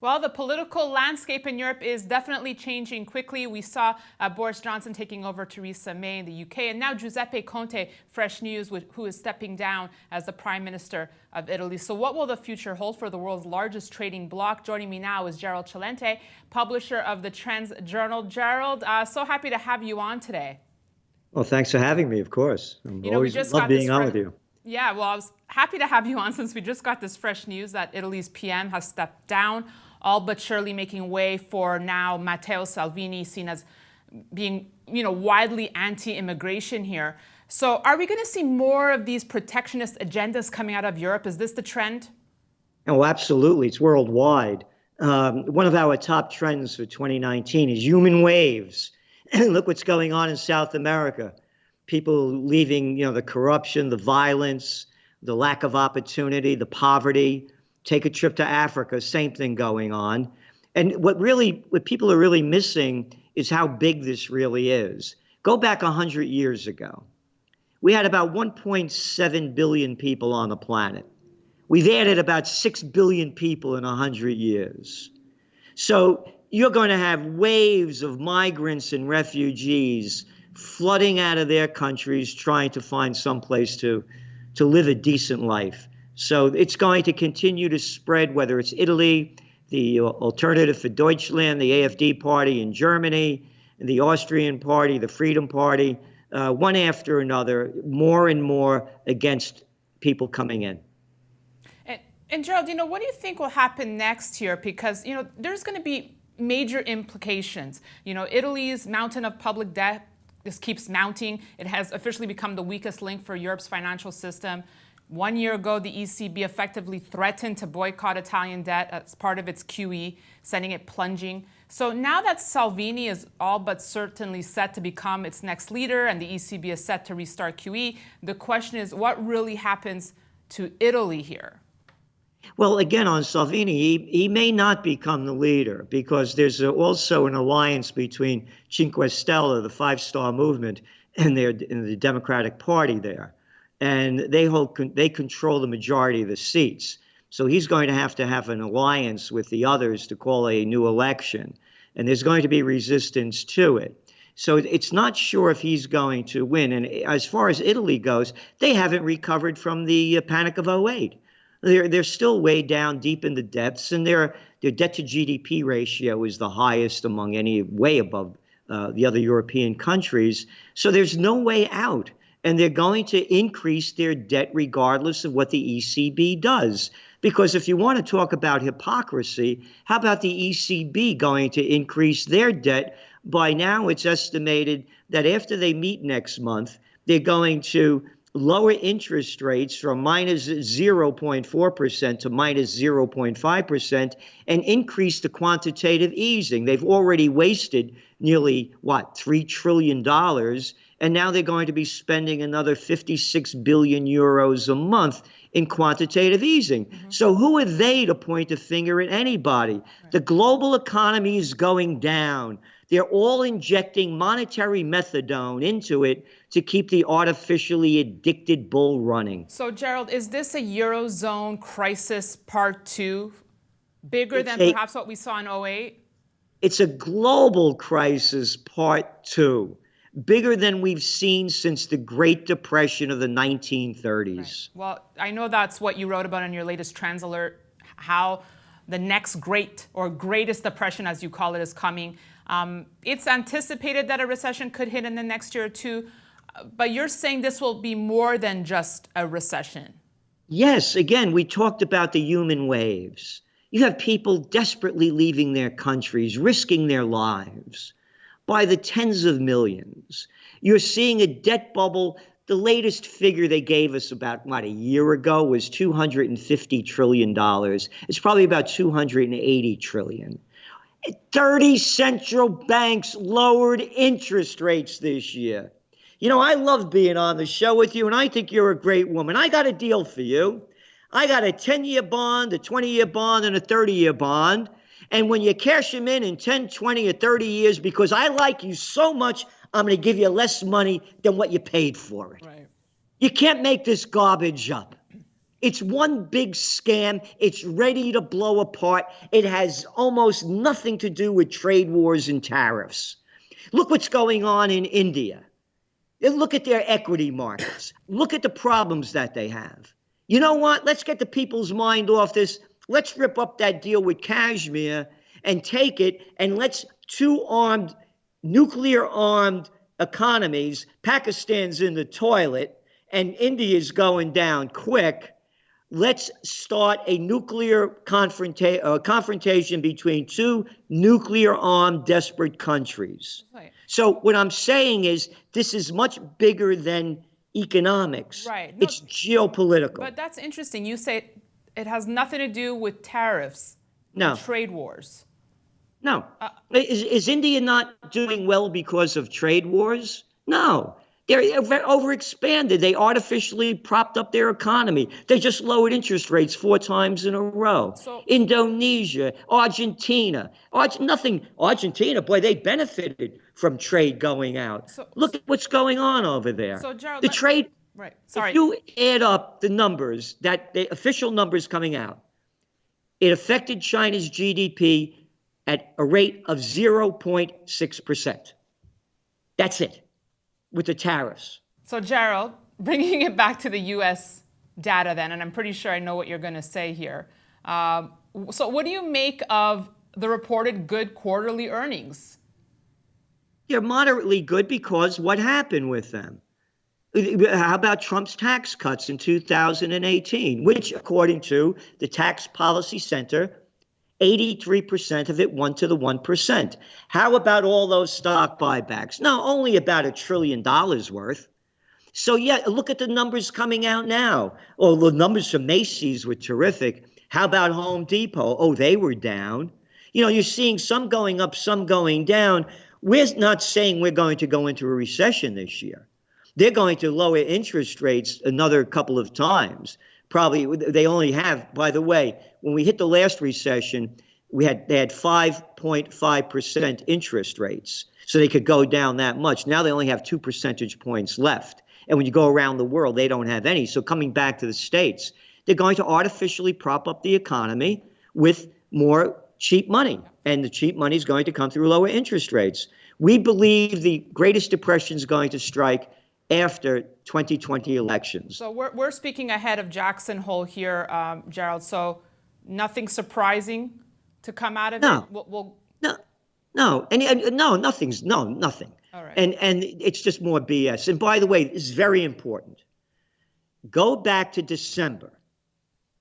Well, the political landscape in Europe is definitely changing quickly. We saw Boris Johnson taking over Theresa May in the UK, and now Giuseppe Conte, fresh news, who is stepping down as the Prime Minister of Italy. So what will the future hold for the world's largest trading bloc? Joining me now is Gerald Celente, publisher of the Trends Journal. Gerald, so happy to have you on today. Well, thanks for having me, of course. We just love got being on with you. Yeah, well, I was happy to have you on since we just got this fresh news that Italy's PM has stepped down, all but surely making way for now Matteo Salvini, seen as being, widely anti-immigration here. So are we going to see more of these protectionist agendas coming out of Europe? Is this the trend? Oh, absolutely. It's worldwide. One of our top trends for 2019 is human waves. Look what's going on in South America. People leaving, the corruption, the violence, the lack of opportunity, the poverty. Take a trip to Africa, same thing going on. And what people are really missing is how big this really is. Go back 100 years ago. We had about 1.7 billion people on the planet. We've added about 6 billion people in 100 years. So you're going to have waves of migrants and refugees flooding out of their countries, trying to find some place to live a decent life. So it's going to continue to spread, whether it's Italy, the Alternative for Deutschland, the AfD party in Germany, the Austrian party, the Freedom Party, one after another, more and more against people coming in. And Gerald, what do you think will happen next here? Because, there's going to be major implications. Italy's mountain of public debt just keeps mounting. It has officially become the weakest link for Europe's financial system. 1 year ago, the ECB effectively threatened to boycott Italian debt as part of its QE, sending it plunging. So now that Salvini is all but certainly set to become its next leader and the ECB is set to restart QE, the question is what really happens to Italy here? Well, again, on Salvini, he may not become the leader because there's also an alliance between Cinque Stelle, the five-star movement, and the Democratic Party there. And they control the majority of the seats. So he's going to have an alliance with the others to call a new election. And there's going to be resistance to it. So it's not sure if he's going to win. And as far as Italy goes, they haven't recovered from the panic of '08. They're still way down deep in the depths, and their debt to GDP ratio is the highest among way above the other European countries. So there's no way out. And they're going to increase their debt regardless of what the ECB does. Because if you want to talk about hypocrisy, how about the ECB going to increase their debt? By now, it's estimated that after they meet next month, they're going to lower interest rates from minus 0.4% to minus 0.5% and increase the quantitative easing. They've already wasted nearly, $3 trillion. And now they're going to be spending another 56 billion euros a month in quantitative easing. Mm-hmm. So who are they to point a finger at anybody? Right. The global economy is going down. They're all injecting monetary methadone into it to keep the artificially addicted bull running. So, Gerald, is this a Eurozone crisis part 2, bigger than perhaps what we saw in '08? It's a global crisis part 2. Bigger than we've seen since the Great Depression of the 1930s. Right. Well, I know that's what you wrote about in your latest Trends Alert, how the next great or greatest depression, as you call it, is coming. It's anticipated that a recession could hit in the next year or two, but you're saying this will be more than just a recession. Yes, again, we talked about the human waves. You have people desperately leaving their countries, risking their lives by the tens of millions. You're seeing a debt bubble. The latest figure they gave us about, a year ago was $250 trillion. It's probably about $280 trillion. 30 central banks lowered interest rates this year. I love being on the show with you, and I think you're a great woman. I got a deal for you. I got a 10-year bond, a 20-year bond, and a 30-year bond. And when you cash them in 10, 20, or 30 years, because I like you so much, I'm going to give you less money than what you paid for it. Right. You can't make this garbage up. It's one big scam. It's ready to blow apart. It has almost nothing to do with trade wars and tariffs. Look what's going on in India. Look at their equity markets. Look at the problems that they have. You know what? Let's get the people's mind off this. Let's rip up that deal with Kashmir and take it, and let's nuclear-armed economies. Pakistan's in the toilet, and India's going down quick. Let's start a nuclear confrontation between two nuclear-armed desperate countries. Right. So what I'm saying is this is much bigger than economics. Right. No, it's geopolitical. But that's interesting. You say it has nothing to do with tariffs, No. trade wars. No. Is India not doing well because of trade wars? No. They're overexpanded. They artificially propped up their economy. They just lowered interest rates 4 times in a row. Indonesia, Argentina. Argentina, boy, they benefited from trade going out. Look at what's going on over there. So, Gerald, the trade. Right. Sorry. If you add up the numbers, the official numbers coming out, it affected China's GDP at a rate of 0.6%. That's it. With the tariffs. So, Gerald, bringing it back to the U.S. data then, and I'm pretty sure I know what you're going to say here. So what do you make of the reported good quarterly earnings? They're moderately good because what happened with them? How about Trump's tax cuts in 2018, which, according to the Tax Policy Center, 83% of it went to the 1%. How about all those stock buybacks? No, only about $1 trillion worth. So, yeah, look at the numbers coming out now. Oh, the numbers from Macy's were terrific. How about Home Depot? Oh, they were down. You know, you're seeing some going up, some going down. We're not saying we're going to go into a recession this year. They're going to lower interest rates another couple of times. Probably they only have, by the way, when we hit the last recession, they had 5.5% interest rates. So they could go down that much. Now they only have 2 percentage points left. And when you go around the world, they don't have any. So coming back to the States, they're going to artificially prop up the economy with more cheap money. And the cheap money is going to come through lower interest rates. We believe the greatest depression is going to strike after 2020 elections. So we're speaking ahead of Jackson Hole here, Gerald. So nothing surprising to come out of it? Nothing. All right. And it's just more BS. And by the way, this is very important. Go back to December.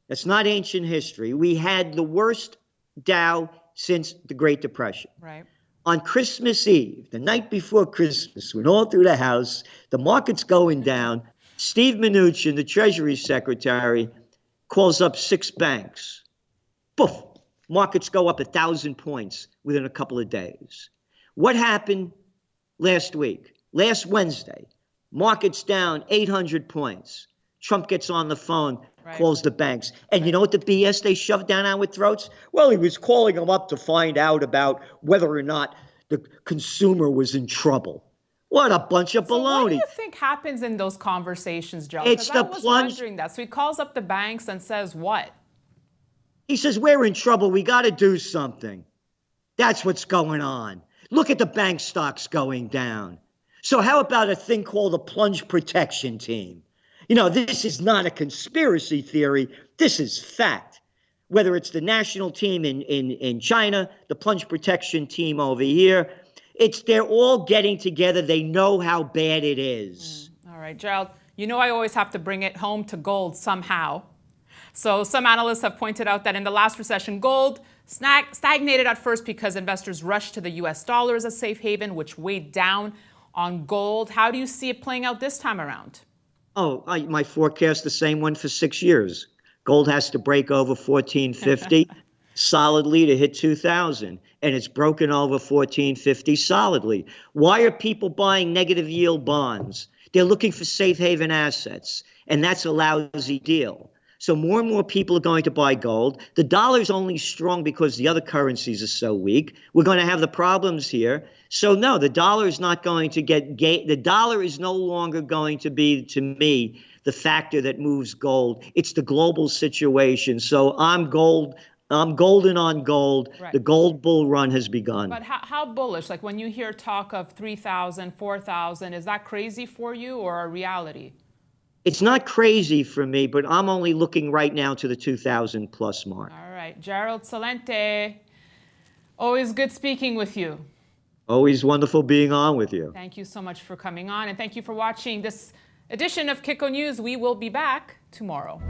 That's not ancient history. We had the worst Dow since the Great Depression. Right. On Christmas Eve, the night before Christmas, when all through the house, the market's going down, Steve Mnuchin, the Treasury Secretary, calls up 6 banks. Poof, markets go up 1,000 points within a couple of days. What happened last week? Last Wednesday, markets down 800 points. Trump gets on the phone, calls the banks. And you know what the BS they shoved down our throats? Well, he was calling them up to find out about whether or not the consumer was in trouble. What a bunch of baloney. So what do you think happens in those conversations, Joe? It's the I was plunge. wondering that. So he calls up the banks and says what? He says, we're in trouble. We got to do something. That's what's going on. Look at the bank stocks going down. So how about a thing called a plunge protection team? You know, this is not a conspiracy theory. This is fact. Whether it's the national team in China, the plunge protection team over here, they're all getting together. They know how bad it is. All right, Gerald, you know I always have to bring it home to gold somehow. So some analysts have pointed out that in the last recession, gold stagnated at first because investors rushed to the U.S. dollar as a safe haven, which weighed down on gold. How do you see it playing out this time around? Oh, my forecast, the same one for 6 years. Gold has to break over 1450 solidly to hit 2000. And it's broken over 1450 solidly. Why are people buying negative yield bonds? They're looking for safe haven assets. And that's a lousy deal. So more and more people are going to buy gold. The dollar's only strong because the other currencies are so weak. We're going to have the problems here. So no, the dollar is not going to the dollar is no longer going to be, to me, the factor that moves gold. It's the global situation. So I'm golden on gold. Right. The gold bull run has begun. But how bullish? Like when you hear talk of 3,000, 4,000, is that crazy for you or a reality? It's not crazy for me, but I'm only looking right now to the 2,000 plus mark. All right. Gerald Celente, always good speaking with you. Always wonderful being on with you. Thank you so much for coming on, and thank you for watching this edition of Kitco News. We will be back tomorrow.